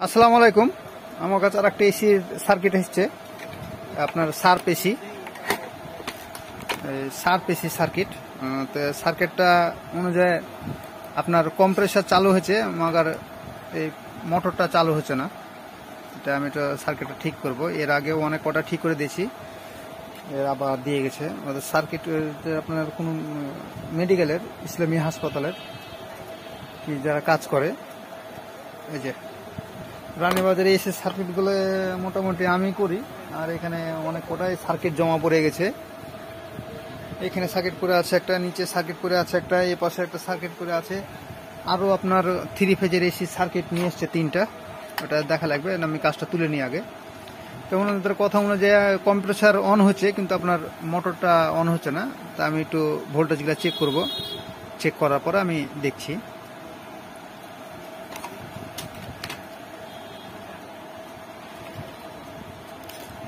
আসসালামু আলাইকুম। আমার কাছে আরেকটা এসির সার্কিট এসছে, আপনার সার্প এসি সার্কিট। তো সার্কিটটা অনুযায়ী আপনার কম্প্রেসার চালু হয়েছে, মাগার এই মোটরটা চালু হচ্ছে না। এটা আমি তো সার্কিটটা ঠিক করব। এর আগেও অনেক কটা ঠিক করে দিয়েছি, এর আবার দিয়ে গেছে। সার্কিট আপনার কোনো মেডিকেলের, ইসলামী হাসপাতালের কি যারা কাজ করে, এই যে রানীবাজারে এসে সার্কিটগুলো মোটামুটি আমি করি। আর এখানে অনেক কটাই সার্কিট জমা পড়ে গেছে। এখানে সার্কিট পড়ে আছে একটা, নিচে সার্কিট পড়ে আছে একটা, এই পাশে একটা সার্কিট পড়ে আছে। আরও আপনার 3 ফেজের এসি সার্কিট নিয়ে এসছে 3টা, ওটা দেখা লাগবে। আমি কাজটা তুলে নিই আগে। তেমন ওদের কথা অনুযায়ী কম্প্রেসার অন হচ্ছে, কিন্তু আপনার মোটরটা অন হচ্ছে না। তা আমি একটু ভোল্টেজগুলো চেক করব। চেক করার পরে আমি দেখছি।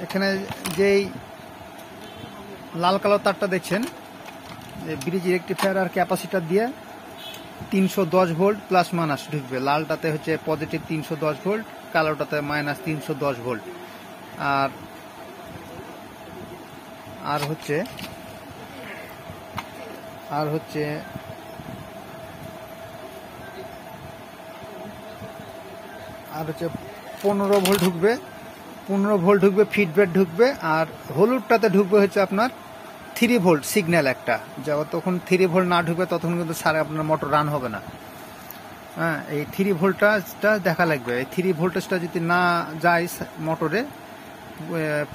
এখানে যেই লাল কালো তারটা দেখছেন, ব্রিজ রেক্টিফায়ার আর ক্যাপাসিটার দিয়ে 310 ভোল্ট প্লাস মাইনাস ঢুকবে। লালটাতে হচ্ছে পজিটিভ 310 ভোল্ট, কালোটাতে মাইনাস 310 ভোল্ট। আর হচ্ছে 15 ভোল্ট ঢুকবে, 15 ভোল্ট ঢুকবে, ফিডব্যাক ঢুকবে। আর হলুদটাতে ঢুকবে হচ্ছে আপনার 3 ভোল্ট সিগন্যাল একটা। যতক্ষণ 3 ভোল্ট না ঢুকবে ততক্ষণ কিন্তু আপনার মোটর রান হবে না। হ্যাঁ, এই 3 ভোল্টটা দেখা লাগবে। এই 3 ভোল্টেজটা যদি না যায় মোটরে,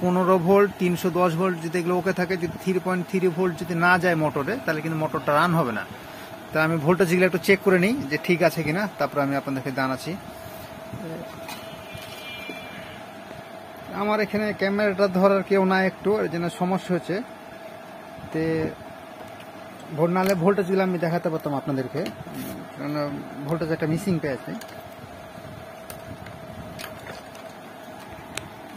15 ভোল্ট 310 ভোল্ট যদি এগুলো ওকে থাকে, যদি 3.3 ভোল্ট যদি না যায় মোটরে, তাহলে কিন্তু মোটরটা রান হবে না। তা আমি ভোল্টেজগুলো একটু চেক করে নিই যে ঠিক আছে কিনা, তারপর আমি আপনাদেরকে জানাচ্ছি। আমার এখানে ক্যামেরাটা ধরার কেউ না, একটু এর জন্য সমস্যা হচ্ছে। তে ভোল্ট নাহলে ভোল্টেজগুলো আমি দেখাতে পারতাম আপনাদেরকে, কারণ ভোল্টেজ একটা মিসিং পেয়েছে।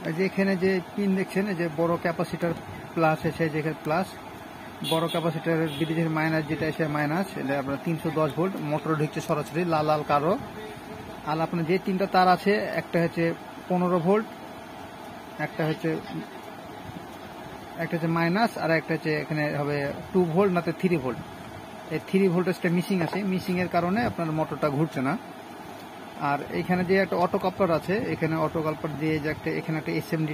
এই যে এখানে যে পিন দেখছেন, যে বড় ক্যাপাসিটার প্লাস এসে, যেখানে প্লাস বড় ক্যাপাসিটারের ব্রিজের মাইনাস যেটা এসে মাইনাস, এটা আপনার 310 ভোল্ট মোটর ঢুকছে সরাসরি, লাল লাল কালো। আর আপনার যে 3টা তার আছে, একটা হচ্ছে 15 ভোল্ট, একটা হচ্ছে মাইনাস, আর একটা হচ্ছে এখানে হবে 2 ভোল্ট নাতে 3 ভোল্ট। এই 3 ভোল্টেজটা মিসিং আছে, মিসিং এর কারণে আপনার মোটরটা ঘুরছে না। আর এখানে যে একটা অটো কাপলার আছে, এখানে অটো কাপলার দিয়ে যে একটা, এখানে একটা এসএমডি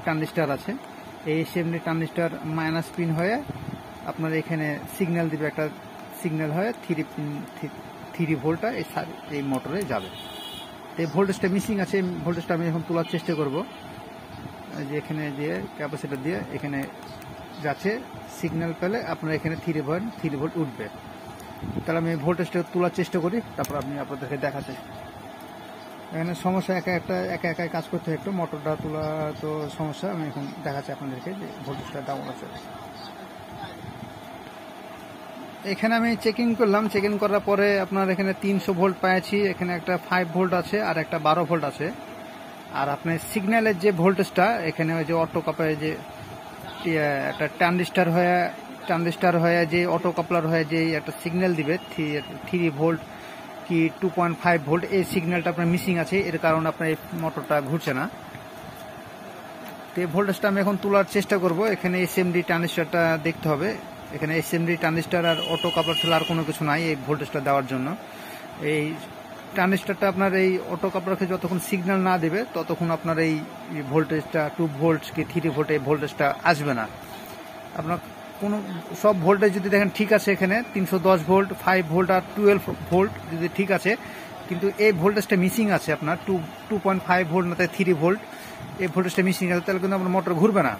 ট্রানজিস্টার আছে। এই এসএমডি ট্রানজিস্টার মাইনাস পিন হয়ে আপনার এখানে সিগন্যাল দিবে, একটা সিগন্যাল হয়ে 3 ভোল্টটা এই মোটরে যাবে। এই ভোল্টেজটা মিসিং আছে, এই ভোল্টেজটা আমি এখন তোলার চেষ্টা করব। যে এখানে যে ক্যাপাসিটার দিয়ে এখানে যাচ্ছে, সিগন্যাল পেলে আপনার এখানে 3 ভোল্ট উঠবে। তাহলে আমি ভোল্টেজটা তোলার চেষ্টা করি, তারপর আমি আপনাদেরকে দেখাচ্ছি। এখানে সমস্যা একা কাজ করতে হয়, একটু মোটরটা তোলা তো সমস্যা। আমি এখন দেখাচ্ছি আপনাদেরকে যে ভোল্টেজটা ডাউন আছে। এখানে আমি চেকিং করলাম, চেকিং করার পরে আপনার এখানে 300 ভোল্ট পেয়েছি। এখানে একটা 5 ভোল্ট আছে আর একটা 12 ভোল্ট আছে। আর আপনার সিগন্যালের যে ভোল্টেজটা, এখানে ওই যে অটো কাপলার যে একটা ট্রানজিস্টার হয়ে যে অটো কাপলার হয়ে যে একটা সিগন্যাল দিবে 3 ভোল্ট কি 2.5 ভোল্ট, এই সিগন্যালটা আপনার মিসিং আছে। এর কারণে আপনার এই মোটরটা ঘুরছে না। তো এই ভোল্টেজটা আমি এখন তোলার চেষ্টা করব। এখানে এসএমডি ট্রানজিস্টারটা দেখতে হবে। এখানে এসএমডি ট্রানজিস্টার আর অটো কাপলার ছাড়া আর কোনো কিছু নাই এই ভোল্টেজটা দেওয়ার জন্য। এই ট্রানজিস্টারটা আপনার এই অটো কাপলারকে যতক্ষণ সিগন্যাল না দেবে, ততক্ষণ আপনার এই ভোল্টেজটা 2 ভোল্ট কি 3 ভোল্ট এই ভোল্টেজটা আসবে না। আপনার কোনো সব ভোল্টেজ যদি দেখেন ঠিক আছে, এখানে 310 ভোল্ট, 5 ভোল্ট আর 12 ভোল্ট যদি ঠিক আছে, কিন্তু এই ভোল্টেজটা মিসিং আছে আপনার 2.5 ভোল্ট না 3 ভোল্ট, এই ভোল্টেজটা মিসিং আছে। তাহলে কিন্তু আপনার মোটর ঘুরবে না।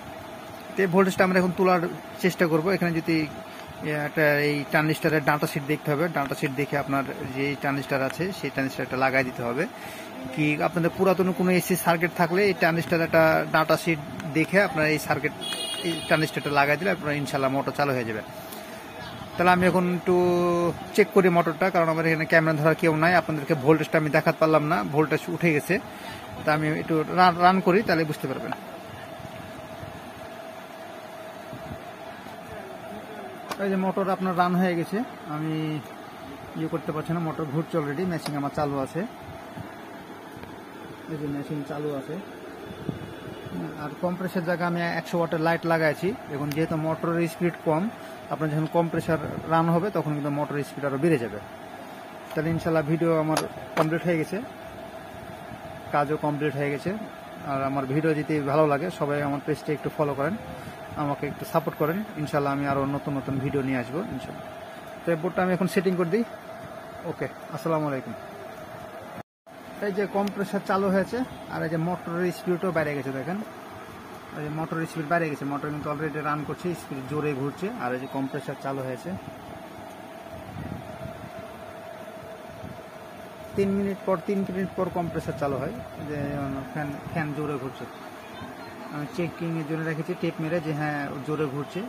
তো এই ভোল্টেজটা আমরা এখন তোলার চেষ্টা করব। এখানে যদি একটা এই ট্রানজিস্টারের ডাটা শিট দেখতে হবে, ডাটা শিট দেখে আপনার যে ট্রানজিস্টার আছে সেই ট্রানজিস্টারটা লাগাই দিতে হবে। কি আপনাদের পুরাতন কোনো এসি সার্কিট থাকলে এই ট্রানজিস্টার একটা ডাটা শিট দেখে আপনার এই ট্রানজিস্টারটা লাগাই দিলে আপনার ইনশাল্লাহ মোটর চালু হয়ে যাবে। তাহলে আমি এখন একটু চেক করি মোটরটা, কারণ আমার এখানে ক্যামেরা ধরার কেউ নাই। আপনাদেরকে ভোল্টেজটা আমি দেখাতে পারলাম না, ভোল্টেজ উঠে গেছে। তা আমি একটু রান করি, তাহলে বুঝতে পারবেন। এই যে মোটর আপনার রান হয়ে গেছে, আমি করতে পারছি না, মোটর ঘুরছে অলরেডি, মেশিন আমার চালু আছে। এই যে মেশিন চালু আছে। আর কম্প্রেসার জায়গা আমি 100 ওয়াটের লাইট লাগাইছি। এখন যেহেতু মোটরের স্পিড কম, আপনার যখন কম্প্রেসার রান হবে তখন কিন্তু মোটরের স্পিড আরও বেড়ে যাবে। তাহলে ইনশাল্লাহ ভিডিও আমার কমপ্লিট হয়ে গেছে, কাজও কমপ্লিট হয়ে গেছে। আর আমার ভিডিও যদি ভালো লাগে সবাই আমার পেজটা একটু ফলো করেন, আমাকে একটু সাপোর্ট করেন। ইনশাল্লাহ আমি আরও নতুন নতুন ভিডিও নিয়ে আসবো ইনশাল্লাহ। তো এই বোর্ডটা আমি এখন সেটিং করে দিই। ওকে, আসসালামু আলাইকুম। এই যে কম্প্রেসার চালু হয়েছে, আর এই যে মোটরের স্পিডও বেড়ে গেছে। দেখেন এই যে মোটরের স্পিড বেড়ে গেছে, মোটর কিন্তু অলরেডি রান করছে, স্পিড জোরে ঘুরছে। আর এই যে কম্প্রেসার চালু হয়েছে, 3 মিনিট পর কম্প্রেসার চালু হয়। যে ফ্যান জোরে ঘুরছে। আমি চেকিং এর জন্য রেখেছি টেপ মেরে যে হ্যাঁ জোরে ঘুরছে।